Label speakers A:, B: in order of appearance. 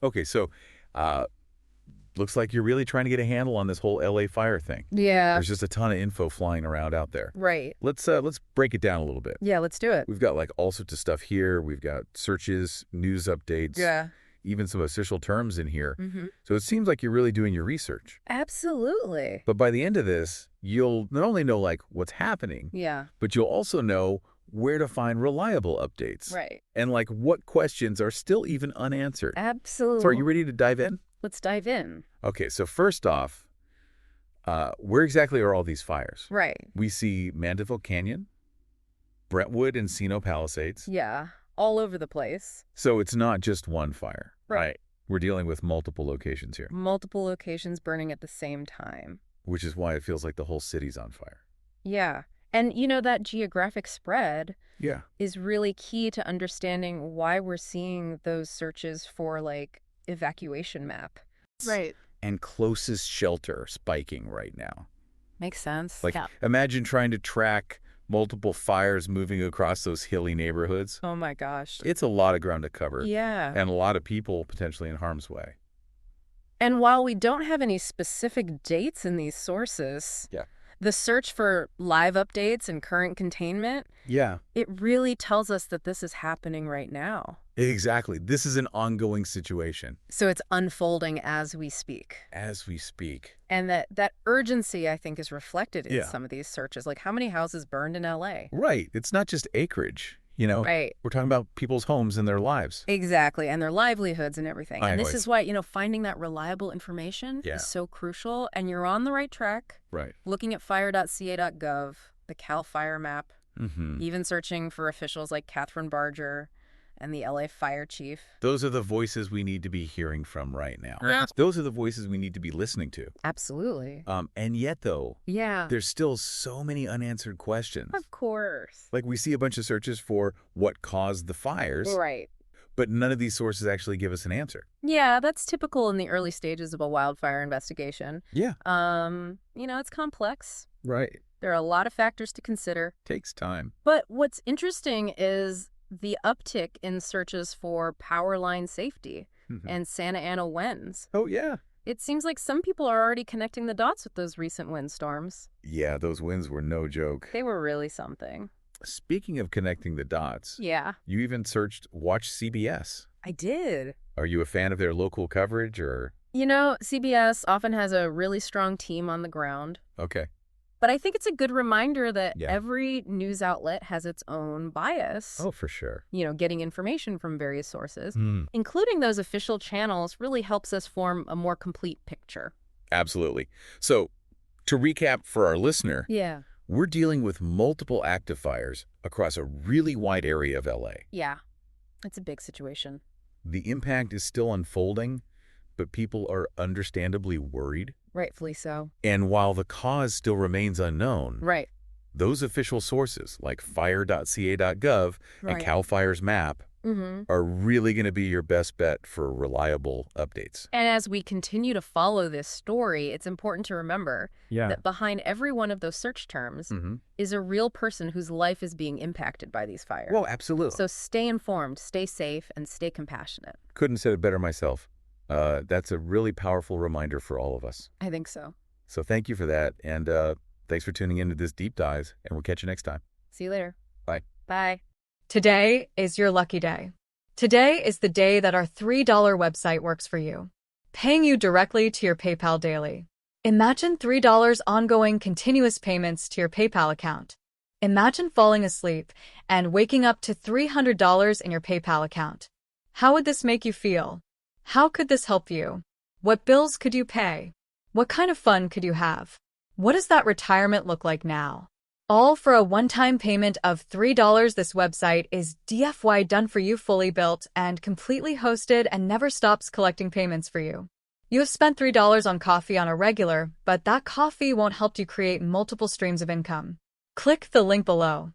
A: Okay, so looks like you're really trying to get a handle on this whole LA fire thing.
B: Yeah.
A: There's just a ton of info flying around out there.
B: Right.
A: Let's break it down a little bit.
B: Yeah, let's do it.
A: We've got like all sorts of stuff here. We've got searches, news updates,
B: Yeah.
A: even some official terms in here.
B: Mm-hmm.
A: So it seems like you're really doing your research.
B: Absolutely.
A: But by the end of this, you'll not only know like what's happening,
B: Yeah.
A: but you'll also know where to find reliable updates.
B: Right.
A: And like what questions are still even unanswered.
B: Absolutely.
A: So are you ready to dive in?
B: Let's dive in.
A: Okay, so first off, where exactly are all these fires?
B: Right.
A: We see Mandeville Canyon, Brentwood, and Encino Palisades.
B: Yeah. All over the place.
A: So it's not just one fire.
B: Right.
A: We're dealing with multiple locations here,
B: Multiple locations burning at the same time.
A: which is why it feels like the whole city's on fire.
B: Yeah. And that geographic spread
A: Yeah.
B: is really key to understanding why we're seeing those searches for like evacuation map.
C: Right.
A: And closest shelter spiking right now.
B: Makes sense.
A: Like,
C: Yeah.
A: imagine trying to track multiple fires moving across those hilly neighborhoods.
B: Oh my gosh.
A: It's a lot of ground to cover.
B: Yeah.
A: And a lot of people potentially in harm's way.
B: And while we don't have any specific dates in these sources,
A: Yeah.
B: the search for live updates and current containment,
A: Yeah.
B: it really tells us that this is happening right now.
A: Exactly. This is an ongoing situation
B: So it's unfolding as we speak.
A: as we speak.
B: And that urgency, I think, is reflected in
A: Yeah.
B: some of these searches. Like how many houses burned in LA?
A: Right. It's not just acreage,
B: Right.
A: We're talking about people's homes and their lives.
B: Exactly. And their livelihoods and everything. And this
A: Anyways.
B: is why, finding that reliable information
A: Yeah.
B: is so crucial. And you're on the right track.
A: Right.
B: Looking at fire.ca.gov, the Cal Fire map,
A: Mm-hmm.
B: even searching for officials like Catherine Barger and the LA fire chief.
A: Those are the voices we need to be hearing from right now.
C: Yeah.
A: Those are the voices we need to be listening to.
B: Absolutely.
A: And yet, though,
B: Yeah.
A: there's still so many unanswered questions.
B: Of course.
A: Like we see a bunch of searches for what caused the fires,
B: Right.
A: but none of these sources actually give us an answer.
B: Yeah, that's typical in the early stages of a wildfire investigation.
A: Yeah.
B: It's complex.
A: Right.
B: There are a lot of factors to consider.
A: Takes time.
B: But what's interesting is the uptick in searches for power line safety
A: Mhm.
B: and Santa Ana winds.
A: Oh, yeah.
B: It seems like some people are already connecting the dots with those recent windstorms.
A: Yeah, those winds were no joke.
B: They were really something.
A: Speaking of connecting the dots,
B: Yeah,
A: you even searched Watch CBS.
B: I did.
A: Are you a fan of their local coverage or?
B: CBS often has a really strong team on the ground.
A: Okay.
B: But I think it's a good reminder that
A: Yeah.
B: every news outlet has its own bias.
A: Oh, for sure.
B: Getting information from various sources,
A: Mm,
B: including those official channels, really helps us form a more complete picture.
A: absolutely. So, to recap for our listener,
B: Yeah.
A: we're dealing with multiple active fires across a really wide area of LA.
B: Yeah. It's a big situation.
A: The impact is still unfolding, but people are understandably worried.
B: Rightfully so.
A: And while the cause still remains unknown,
B: Right.
A: those official sources like fire.ca.gov and
B: Right.
A: CAL FIRE's map
B: Mm-hmm.
A: are really going to be your best bet for reliable updates.
B: And as we continue to follow this story, it's important to remember
A: Yeah.
B: that behind every one of those search terms
A: Mm-hmm.
B: is a real person whose life is being impacted by these fires.
A: Well, absolutely.
B: So stay informed, stay safe, and stay compassionate.
A: Couldn't have said it better myself. That's a really powerful reminder for all of us.
B: I think so.
A: So thank you for that. And thanks for tuning into this deep dive. And we'll catch you next time.
B: See you later.
A: Bye.
B: Bye.
D: Today is your lucky day. Today is the day that our $3 website works for you, paying you directly to your PayPal daily. Imagine $3 ongoing continuous payments to your PayPal account. Imagine falling asleep and waking up to $300 in your PayPal account. How would this make you feel? How could this help you? What bills could you pay? What kind of fun could you have? What does that retirement look like now? All for a one-time payment of $3. This website is DFY done for you, fully built and completely hosted, and never stops collecting payments for you. You have spent $3 on coffee on a regular, but that coffee won't help you create multiple streams of income. Click the link below.